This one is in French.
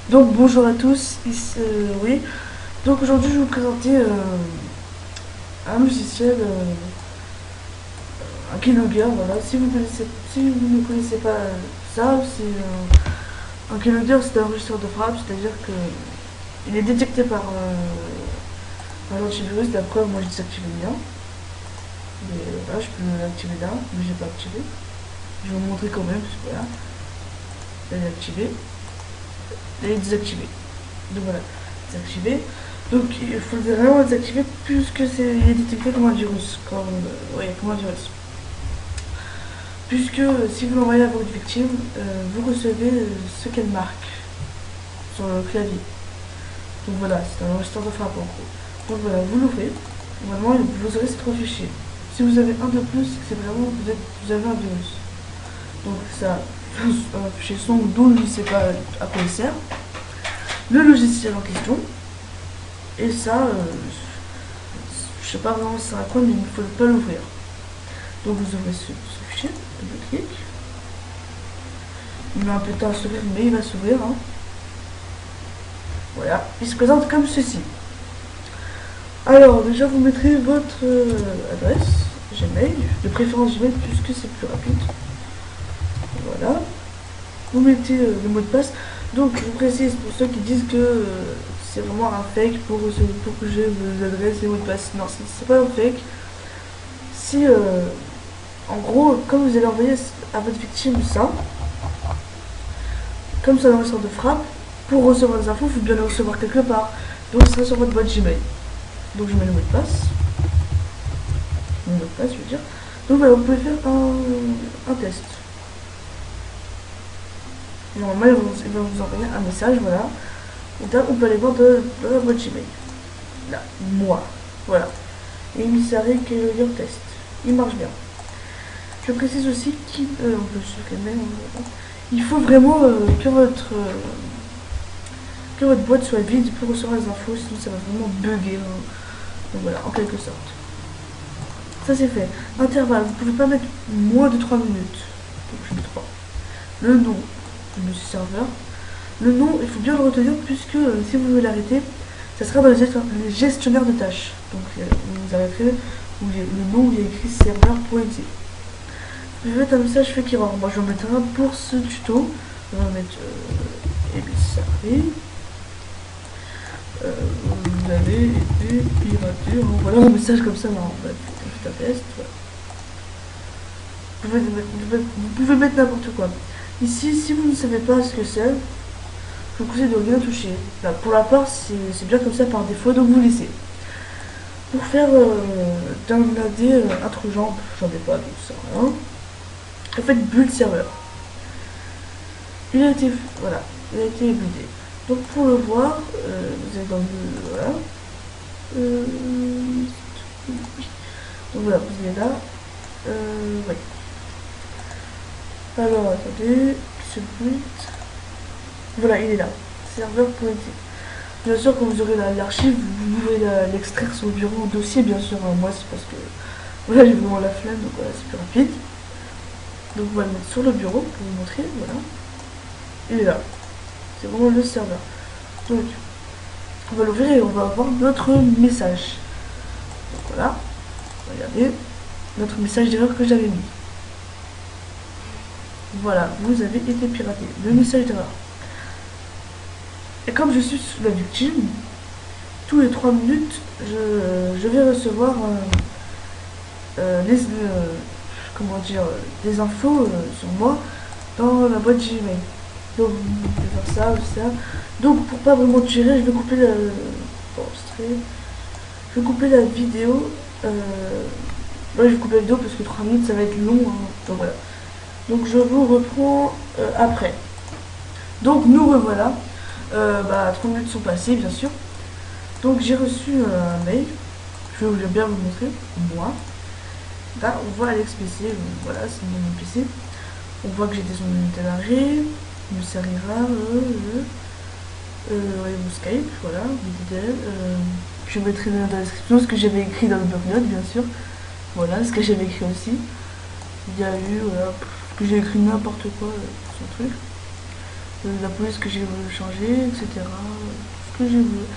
Donc bonjour à tous, oui. Donc aujourd'hui je vais vous présenter un logiciel, un keylogger, voilà. Si vous ne connaissez pas ça, c'est un keylogger, c'est un enregistreur de frappe, c'est-à-dire que il est détecté par l'antivirus. La preuve, moi je désactive le mien. Mais là je peux l'activer là, mais j'ai pas activé. Je vais vous montrer quand même, parce que voilà, là il est activé, là il est désactivé. Donc voilà, désactivé. Donc il faudrait vraiment désactiver puisque il est détecté comme un virus. Comme un virus. Puisque si vous l'envoyez à votre victime, vous recevez ce qu'elle marque sur le clavier. Donc voilà, c'est un enregistreur de frappe en gros. Donc voilà, vous l'ouvrez. Normalement, vous aurez ces trois fichiers. Si vous avez un de plus, c'est vraiment vous avez un virus. Donc ça, un fichier son dont je ne sais pas à quoi il sert. Le logiciel en question. Et ça, je sais pas vraiment c'est à quoi, mais il ne faut pas l'ouvrir. Donc vous ouvrez ce fichier, double clic. Il met un peu de temps à s'ouvrir, mais il va s'ouvrir. Hein. Voilà, il se présente comme ceci. Alors déjà vous mettrez votre adresse Gmail, de préférence Gmail puisque c'est plus rapide. Voilà. Vous mettez le mot de passe. Donc je précise pour ceux qui disent que c'est vraiment un fake pour que j'ai vos adresses et mots de passe. Non, c'est pas un fake. Si en gros, comme vous allez envoyer à votre victime ça, comme ça dans le sort de frappe, pour recevoir des infos, il faut bien les recevoir quelque part. Donc ce sera sur votre boîte Gmail. Donc je mets le mot de passe. Mon mot de passe, je veux dire. Donc voilà, vous pouvez faire un test. Normalement, il va vous envoyer un message, voilà. Et là, on peut aller voir dans la boîte Gmail. Là, moi. Voilà. Et émissaire keylogger test. Il marche bien. Je précise aussi qu'il on peut supprimer. Il faut vraiment que votre boîte soit vide pour recevoir les infos, sinon ça va vraiment bugger. Hein. Donc voilà, en quelque sorte. Ça c'est fait. Intervalle, vous pouvez pas mettre moins de 3 minutes. Donc je mets 3. Le nom, je mets serveur. Le nom, il faut bien le retenir puisque si vous voulez l'arrêter, ça sera dans les gestionnaires de tâches. Donc vous arrêterez où le nom où il y a écrit serveur.exe. Je vais mettre un message fake error. Moi je vais en mettre un pour ce tuto. On va mettre émissaire. Vous avez été piraté. Voilà un message comme ça. Non, on va faire un test. Voilà. Vous pouvez mettre n'importe quoi. Ici, si vous ne savez pas ce que c'est, je vous conseille de rien toucher. Là, pour la part, c'est bien comme ça par défaut, donc vous laissez. Pour faire downloader un Trojan, j'en ai pas, donc ça rien. En fait, build serveur. Il a été buildé. Donc pour le voir, vous êtes dans le voilà. Donc voilà, vous êtes là. Oui. Alors attendez, submit. Voilà, il est là. Serveur.exe. Bien sûr, quand vous aurez l'archive, vous pouvez l'extraire sur le bureau en dossier, bien sûr. Hein. Moi, c'est parce que voilà, j'ai vraiment la flemme, donc voilà, c'est plus rapide. Donc on va le mettre sur le bureau pour vous montrer. Voilà. Il est là. C'est vraiment le serveur. Donc, on va l'ouvrir et on va avoir notre message. Donc voilà. Regardez. Notre message d'erreur que j'avais mis. Voilà, vous avez été piraté. Le message d'erreur. Et comme je suis la victime, tous les 3 minutes, je vais recevoir comment dire, des infos sur moi dans la boîte Gmail. Donc vous pouvez faire ça ou ça. Donc pour pas vraiment tirer, je vais couper je vais couper la vidéo. Ouais, je vais couper la vidéo parce que 3 minutes ça va être long. Hein. Donc voilà. Donc je vous reprends après. Donc nous revoilà. 3 minutes sont passées bien sûr. Donc j'ai reçu un mail. Je vais bien vous montrer. Moi. Là on voit Alex PC. Voilà, c'est mon PC. On voit que j'ai des ondes téléchargées. Me servira mon Skype, voilà, je mettrai dans la description ce que j'avais écrit dans le bloc-notes, bien sûr. Voilà, ce que j'avais écrit aussi. Il y a eu, voilà, que j'ai écrit n'importe quoi sur le truc. la police que j'ai voulu changer, etc. Tout ce que je veux.